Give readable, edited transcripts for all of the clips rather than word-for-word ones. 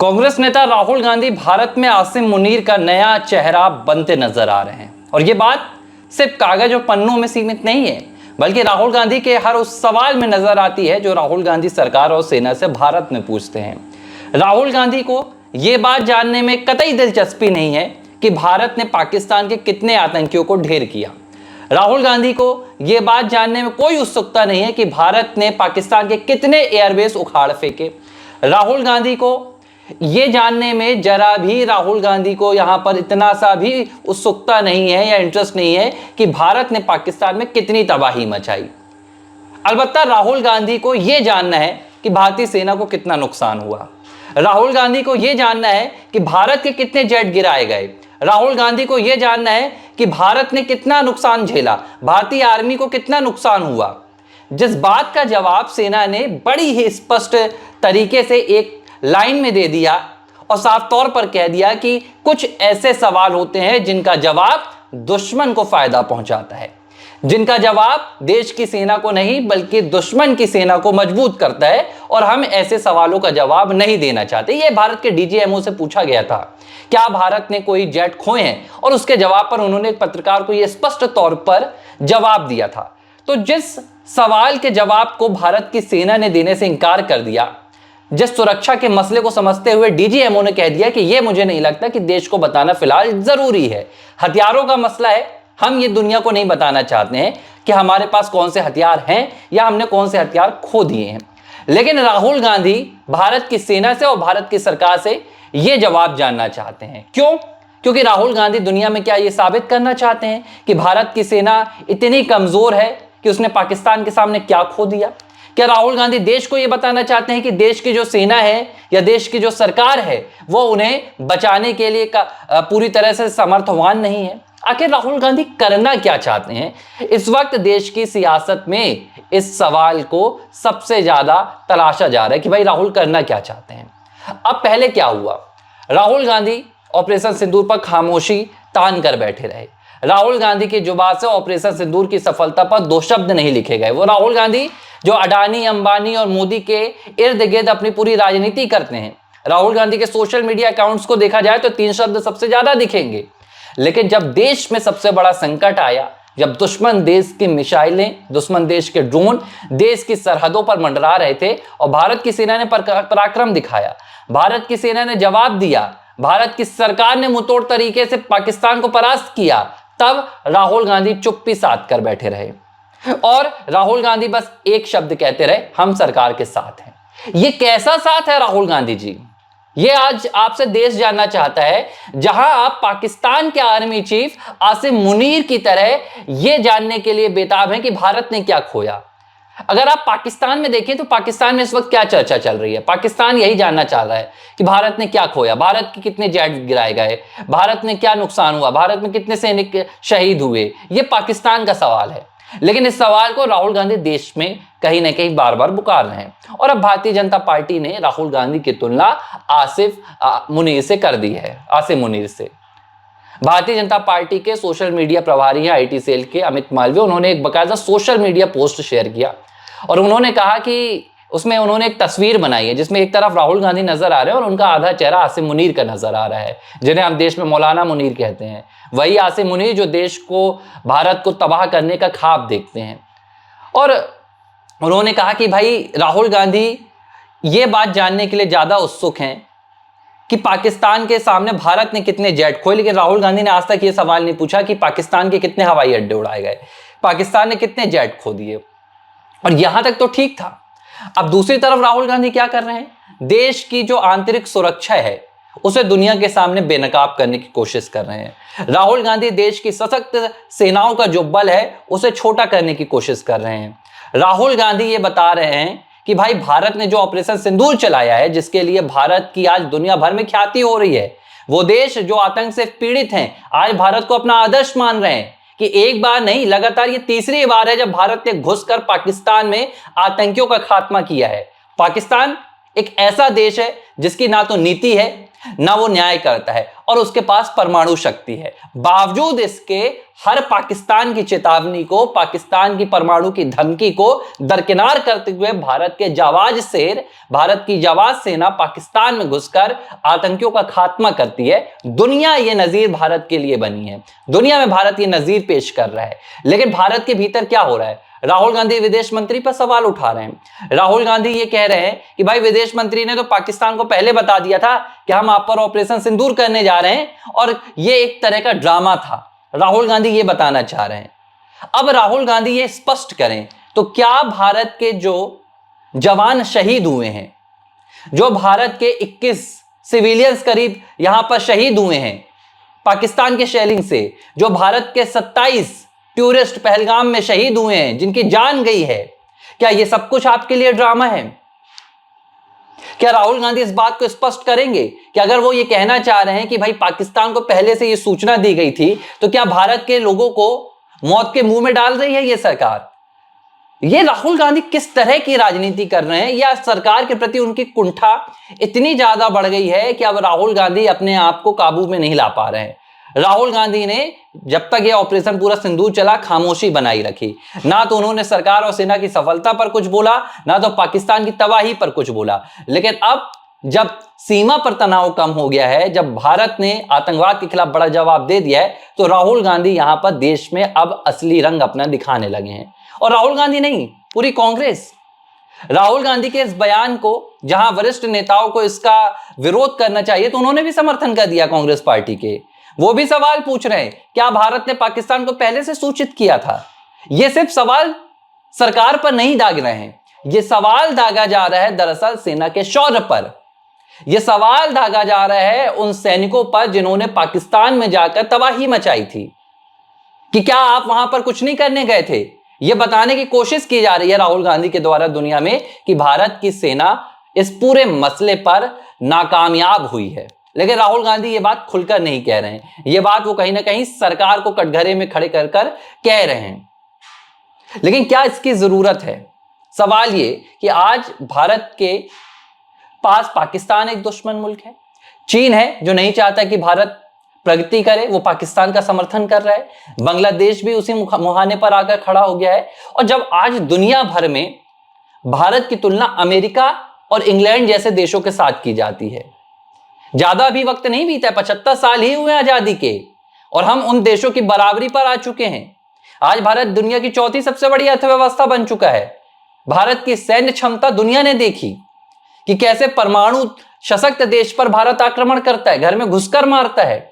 कांग्रेस नेता राहुल गांधी भारत में आसिम मुनीर का नया चेहरा बनते नजर आ रहे हैं और ये बात सिर्फ कागज और पन्नों में सीमित नहीं है, बल्कि राहुल गांधी के हर उस सवाल में नजर आती है जो राहुल गांधी सरकार और सेना से भारत में पूछते हैं। राहुल गांधी को यह बात जानने में कतई दिलचस्पी नहीं है कि भारत ने पाकिस्तान के कितने आतंकियों को ढेर किया। राहुल गांधी को यह बात जानने में कोई उत्सुकता नहीं है कि भारत ने पाकिस्तान के कितने एयरबेस उखाड़ फेंके। राहुल गांधी को ये जानने में जरा भी राहुल गांधी को यहां पर इतना सा भी उत्सुकता नहीं है या इंटरेस्ट नहीं है कि भारत ने पाकिस्तान में कितनी तबाही मचाई। अलबत्ता राहुल गांधी को यह जानना है कि भारतीय सेना को कितना नुकसान हुआ। राहुल गांधी को यह जानना है कि भारत के कितने जेट गिराए गए। राहुल गांधी को यह जानना है कि भारत ने कितना नुकसान झेला, भारतीय आर्मी को कितना नुकसान हुआ। जिस बात का जवाब सेना ने बड़ी ही स्पष्ट तरीके से एक लाइन में दे दिया और साफ तौर पर कह दिया कि कुछ ऐसे सवाल होते हैं जिनका जवाब दुश्मन को फायदा पहुंचाता है, जिनका जवाब देश की सेना को नहीं बल्कि दुश्मन की सेना को मजबूत करता है, और हम ऐसे सवालों का जवाब नहीं देना चाहते। यह भारत के डीजीएमओ से पूछा गया था, क्या भारत ने कोई जेट खोए हैं, और उसके जवाब पर उन्होंने एक पत्रकार को यह स्पष्ट तौर पर जवाब दिया था। तो जिस सवाल के जवाब को भारत की सेना ने देने से इनकार कर दिया, जिस सुरक्षा के मसले को समझते हुए डीजीएमओ ने कह दिया कि यह मुझे नहीं लगता कि देश को बताना फिलहाल जरूरी है। हथियारों का मसला है, हम ये दुनिया को नहीं बताना चाहते हैं कि हमारे पास कौन से हथियार हैं या हमने कौन से हथियार खो दिए हैं। लेकिन राहुल गांधी भारत की सेना से और भारत की सरकार से यह जवाब जानना चाहते हैं। क्यों? क्योंकि राहुल गांधी दुनिया में क्या यह साबित करना चाहते हैं कि भारत की सेना इतनी कमजोर है कि उसने पाकिस्तान के सामने क्या खो दिया। क्या राहुल गांधी देश को यह बताना चाहते हैं कि देश की जो सेना है या देश की जो सरकार है वो उन्हें बचाने के लिए पूरी तरह से समर्थवान नहीं है। आखिर राहुल गांधी करना क्या चाहते हैं? इस वक्त देश की सियासत में इस सवाल को सबसे ज्यादा तलाशा जा रहा है कि भाई राहुल करना क्या चाहते हैं। अब पहले क्या हुआ, राहुल गांधी ऑपरेशन सिंदूर पर खामोशी तान कर बैठे रहे। राहुल गांधी की जुबान से ऑपरेशन सिंदूर की सफलता पर दो शब्द नहीं लिखे गए। वो राहुल गांधी जो अडानी, अंबानी और मोदी के इर्द गिर्द अपनी पूरी राजनीति करते हैं, राहुल गांधी के सोशल मीडिया अकाउंट्स को देखा जाए तो 3 शब्द सबसे ज्यादा दिखेंगे। लेकिन जब देश में सबसे बड़ा संकट आया, जब दुश्मन देश की मिसाइलें, दुश्मन देश के ड्रोन देश की सरहदों पर मंडरा रहे थे और भारत की सेना ने पराक्रम दिखाया, भारत की सेना ने जवाब दिया, भारत की सरकार ने मुंहतोड़ तरीके से पाकिस्तान को परास्त किया, तब राहुल गांधी चुप्पी साध कर बैठे रहे और राहुल गांधी बस एक शब्द कहते रहे, हम सरकार के साथ हैं। ये कैसा साथ है राहुल गांधी जी? ये आज आपसे देश जानना चाहता है, जहां आप पाकिस्तान के आर्मी चीफ आसिम मुनीर की तरह ये जानने के लिए बेताब हैं कि भारत ने क्या खोया। अगर आप पाकिस्तान में देखें तो पाकिस्तान में इस वक्त क्या चर्चा चल रही है? पाकिस्तान यही जानना चाह रहा है कि भारत ने क्या खोया, भारत के कितने जेट गिराए गए, भारत में क्या नुकसान हुआ, भारत में कितने सैनिक शहीद हुए। ये पाकिस्तान का सवाल है। लेकिन इस सवाल को राहुल गांधी देश में कहीं ना कहीं बार बार पुकार रहे हैं और अब भारतीय जनता पार्टी ने राहुल गांधी की तुलना आसिफ मुनीर से कर दी है। आसिम मुनीर से भारतीय जनता पार्टी के सोशल मीडिया प्रभारी हैं आईटी सेल के अमित मालवीय, उन्होंने एक बकायदा सोशल मीडिया पोस्ट शेयर किया और उन्होंने कहा कि उसमें उन्होंने एक तस्वीर बनाई है जिसमें एक तरफ राहुल गांधी नजर आ रहे हैं और उनका आधा चेहरा आसिम मुनीर का नजर आ रहा है, जिन्हें हम देश में मौलाना मुनीर कहते हैं। वही आसिम मुनीर जो देश को, भारत को तबाह करने का ख्वाब देखते हैं। और उन्होंने कहा कि भाई राहुल गांधी ये बात जानने के लिए ज्यादा उत्सुक हैं कि पाकिस्तान के सामने भारत ने कितने जेट खोए, लेकिन राहुल गांधी ने आज तक ये सवाल नहीं पूछा कि पाकिस्तान के कितने हवाई अड्डे उड़ाए गए, पाकिस्तान ने कितने जेट खो दिए। और यहां तक तो ठीक था। अब दूसरी तरफ राहुल गांधी क्या कर रहे हैं? देश की जो आंतरिक सुरक्षा है उसे दुनिया के सामने बेनकाब करने की कोशिश कर रहे हैं। राहुल गांधी देश की सशक्त सेनाओं का जो बल है उसे छोटा करने की कोशिश कर रहे हैं। राहुल गांधी ये बता रहे हैं कि भाई भारत ने जो ऑपरेशन सिंदूर चलाया है, जिसके लिए भारत की आज दुनिया भर में ख्याति हो रही है, वो देश जो आतंक से पीड़ित हैं आज भारत को अपना आदर्श मान रहे हैं कि एक बार नहीं, लगातार ये तीसरी बार है जब भारत ने घुसकर पाकिस्तान में आतंकियों का खात्मा किया है। पाकिस्तान एक ऐसा देश है जिसकी ना तो नीति है, ना वो न्याय करता है, और उसके पास परमाणु शक्ति है। बावजूद इसके हर पाकिस्तान की चेतावनी को, पाकिस्तान की परमाणु की धमकी को दरकिनार करते हुए भारत के जाबाज शेर, भारत की जाबाज सेना पाकिस्तान में घुसकर आतंकियों का खात्मा करती है। दुनिया ये नजीर भारत के लिए बनी है, दुनिया में भारत ये नजीर पेश कर रहा है। लेकिन भारत के भीतर क्या हो रहा है? राहुल गांधी विदेश मंत्री पर सवाल उठा रहे हैं। राहुल गांधी ये कह रहे हैं कि भाई विदेश मंत्री ने तो पाकिस्तान को पहले बता दिया था कि हम आप पर ऑपरेशन सिंदूर करने जा रहे हैं और ये एक तरह का ड्रामा था। राहुल गांधी ये बताना चाह रहे हैं। अब राहुल गांधी ये स्पष्ट करें तो क्या भारत के जो जवान शहीद हुए हैं, जो भारत के 21 सिविलियंस करीब यहां पर शहीद हुए हैं पाकिस्तान के शेलिंग से, जो भारत के 27 टूरिस्ट पहलगाम में शहीद हुए हैं, जिनकी जान गई है, क्या ये सब कुछ आपके लिए ड्रामा है? क्या राहुल गांधी इस बात को स्पष्ट करेंगे कि अगर वो ये कहना चाह रहे हैं कि भाई पाकिस्तान को पहले से ये सूचना दी गई थी, तो क्या भारत के लोगों को मौत के मुंह में डाल रही है ये सरकार? ये राहुल गांधी किस तरह की राजनीति कर रहे हैं, या सरकार के प्रति उनकी कुंठा इतनी ज्यादा बढ़ गई है कि अब राहुल गांधी अपने आप को काबू में नहीं ला पा रहे हैं। राहुल गांधी ने जब तक ये ऑपरेशन पूरा सिंदूर चला खामोशी बनाई रखी। ना तो उन्होंने सरकार और सेना की सफलता पर कुछ बोला, ना तो पाकिस्तान की तबाही पर कुछ बोला। लेकिन अब जब सीमा पर तनाव कम हो गया है, जब भारत ने आतंकवाद के खिलाफ बड़ा जवाब दे दिया है, तो राहुल गांधी यहां पर देश में अब असली रंग अपना दिखाने लगे हैं। और राहुल गांधी नहीं, पूरी कांग्रेस राहुल गांधी के इस बयान को, जहां वरिष्ठ नेताओं को इसका विरोध करना चाहिए तो उन्होंने भी समर्थन कर दिया कांग्रेस पार्टी के। वो भी सवाल पूछ रहे हैं, क्या भारत ने पाकिस्तान को पहले से सूचित किया था? ये सिर्फ सवाल सरकार पर नहीं दाग रहे हैं, ये सवाल दागा जा रहा है दरअसल सेना के शौर्य पर। यह सवाल दागा जा रहा है उन सैनिकों पर जिन्होंने पाकिस्तान में जाकर तबाही मचाई थी, कि क्या आप वहां पर कुछ नहीं करने गए थे? यह बताने की कोशिश की जा रही है राहुल गांधी के द्वारा दुनिया में कि भारत की सेना इस पूरे मसले पर नाकामयाब हुई है। लेकिन राहुल गांधी ये बात खुलकर नहीं कह रहे हैं, ये बात वो कहीं ना कहीं सरकार को कटघरे में खड़े कर कर कह रहे हैं। लेकिन क्या इसकी जरूरत है? सवाल ये कि आज भारत के पास पाकिस्तान एक दुश्मन मुल्क है, चीन है जो नहीं चाहता कि भारत प्रगति करे, वो पाकिस्तान का समर्थन कर रहा है, बांग्लादेश भी उसी मुहाने पर आकर खड़ा हो गया है। और जब आज दुनिया भर में भारत की तुलना अमेरिका और इंग्लैंड जैसे देशों के साथ की जाती है, ज्यादा भी वक्त नहीं बीता है, 75 साल ही हुए आजादी के, और हम उन देशों की बराबरी पर आ चुके हैं। आज भारत दुनिया की चौथी सबसे बड़ी अर्थव्यवस्था बन चुका है। भारत की सैन्य क्षमता दुनिया ने देखी कि कैसे परमाणु सशक्त देश पर भारत आक्रमण करता है, घर में घुसकर मारता है।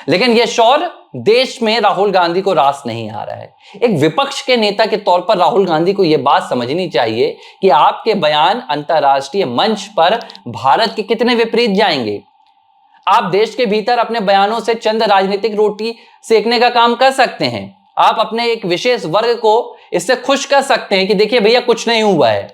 लेकिन यह शौर्य देश में राहुल गांधी को रास नहीं आ रहा है। एक विपक्ष के नेता के तौर पर राहुल गांधी को यह बात समझनी चाहिए कि आपके बयान अंतर्राष्ट्रीय मंच पर भारत के कितने विपरीत जाएंगे। आप देश के भीतर अपने बयानों से चंद राजनीतिक रोटी सेकने का काम कर सकते हैं, आप अपने एक विशेष वर्ग को इससे खुश कर सकते हैं कि देखिए भैया कुछ नहीं हुआ है,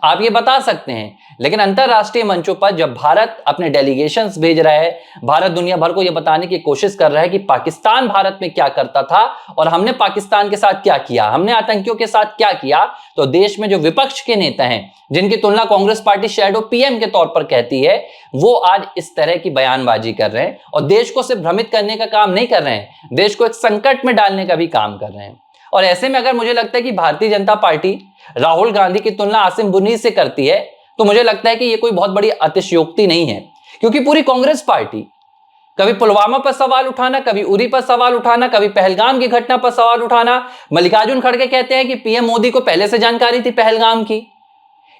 आप ये बता सकते हैं। लेकिन अंतरराष्ट्रीय मंचों पर जब भारत अपने डेलीगेशंस भेज रहा है, भारत दुनिया भर को यह बताने की कोशिश कर रहा है कि पाकिस्तान भारत में क्या करता था और हमने पाकिस्तान के साथ क्या किया, हमने आतंकियों के साथ क्या किया, तो देश में जो विपक्ष के नेता हैं, जिनकी तुलना कांग्रेस पार्टी शैडो पीएम के तौर पर कहती है, वो आज इस तरह की बयानबाजी कर रहे हैं और देश को सिर्फ भ्रमित करने का काम नहीं कर रहे हैं, देश को एक संकट में डालने का भी काम कर रहे हैं। और ऐसे में अगर मुझे लगता है कि भारतीय जनता पार्टी राहुल गांधी की तुलना आसिम मुनीर से करती है, तो मुझे लगता है कि यह कोई बहुत बड़ी अतिशयोक्ति नहीं है। क्योंकि पूरी कांग्रेस पार्टी कभी पुलवामा पर सवाल उठाना, कभी उरी पर सवाल उठाना, कभी पहलगाम की घटना पर सवाल उठाना। मल्लिकार्जुन खड़गे कहते हैं कि पीएम मोदी को पहले से जानकारी थी पहलगाम की।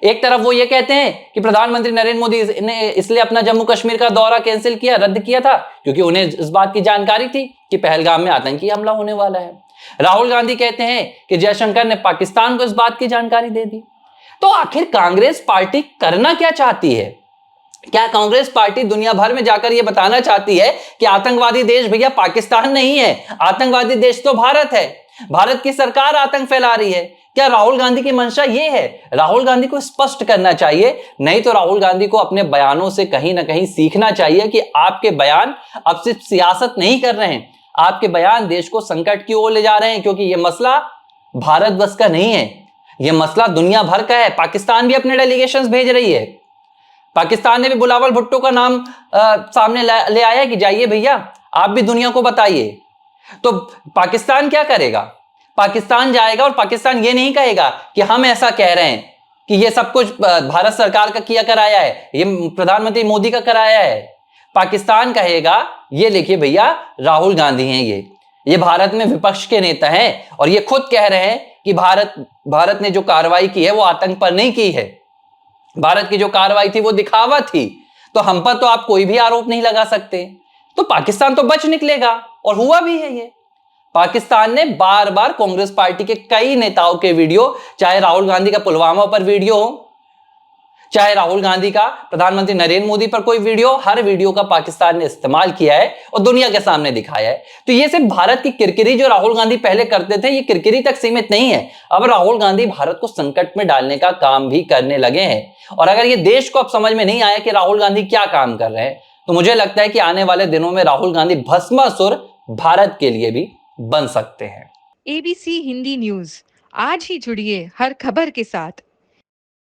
एक तरफ वो ये कहते हैं कि प्रधानमंत्री नरेंद्र मोदी ने इसलिए अपना जम्मू कश्मीर का दौरा कैंसिल किया, रद्द किया था, क्योंकि उन्हें इस बात की जानकारी थी कि पहलगाम में आतंकी हमला होने वाला है। राहुल गांधी कहते हैं कि जयशंकर ने पाकिस्तान को इस बात की जानकारी दे दी। तो आखिर कांग्रेस पार्टी करना क्या चाहती है? क्या कांग्रेस पार्टी दुनिया भर में जाकर यह बताना चाहती है कि आतंकवादी देश भैया पाकिस्तान नहीं है, आतंकवादी देश तो भारत है, भारत की सरकार आतंक फैला रही है? क्या राहुल गांधी की मंशा यह है? राहुल गांधी को स्पष्ट करना चाहिए, नहीं तो राहुल गांधी को अपने बयानों से कहीं ना कहीं सीखना चाहिए कि आपके बयान अब सिर्फ सियासत नहीं कर रहे हैं, आपके बयान देश को संकट की ओर ले जा रहे हैं। क्योंकि यह मसला भारत बस का नहीं है, यह मसला दुनिया भर का है। पाकिस्तान भी अपने डेलीगेशंस भेज रही है, पाकिस्तान ने भी बिलावल भुट्टो का नाम सामने ले आया कि जाइए भैया आप भी दुनिया को बताइए। तो पाकिस्तान क्या करेगा? पाकिस्तान जाएगा और पाकिस्तान ये नहीं कहेगा कि हम ऐसा कह रहे हैं कि ये सब कुछ भारत सरकार का किया कराया है, ये प्रधानमंत्री मोदी का कराया है। पाकिस्तान कहेगा ये देखिए भैया राहुल गांधी हैं, ये भारत में विपक्ष के नेता हैं और ये खुद कह रहे हैं कि भारत ने जो कार्रवाई की है वो आतंक पर नहीं की है, भारत की जो कार्रवाई थी वो दिखावा थी, तो हम पर तो आप कोई भी आरोप नहीं लगा सकते। तो पाकिस्तान तो बच निकलेगा और हुआ भी है ये। पाकिस्तान ने बार बार कांग्रेस पार्टी के कई नेताओं के वीडियो, चाहे राहुल गांधी का पुलवामा पर वीडियो हो, चाहे राहुल गांधी का प्रधानमंत्री नरेंद्र मोदी पर कोई वीडियो, हर वीडियो का पाकिस्तान ने इस्तेमाल किया है और दुनिया के सामने दिखाया है। तो ये सिर्फ भारत की किरकिरी जो राहुल गांधी पहले करते थे, ये किरकिरी तक सीमित नहीं है। अब राहुल गांधी भारत को संकट में डालने का काम भी करने लगे हैं। और अगर ये देश को अब समझ में नहीं आया कि राहुल गांधी क्या काम कर रहे हैं, तो मुझे लगता है कि आने वाले दिनों में राहुल गांधी भस्मासुर भारत के लिए भी बन सकते हैं। ABC हिंदी न्यूज, आज ही जुड़िए हर खबर के साथ।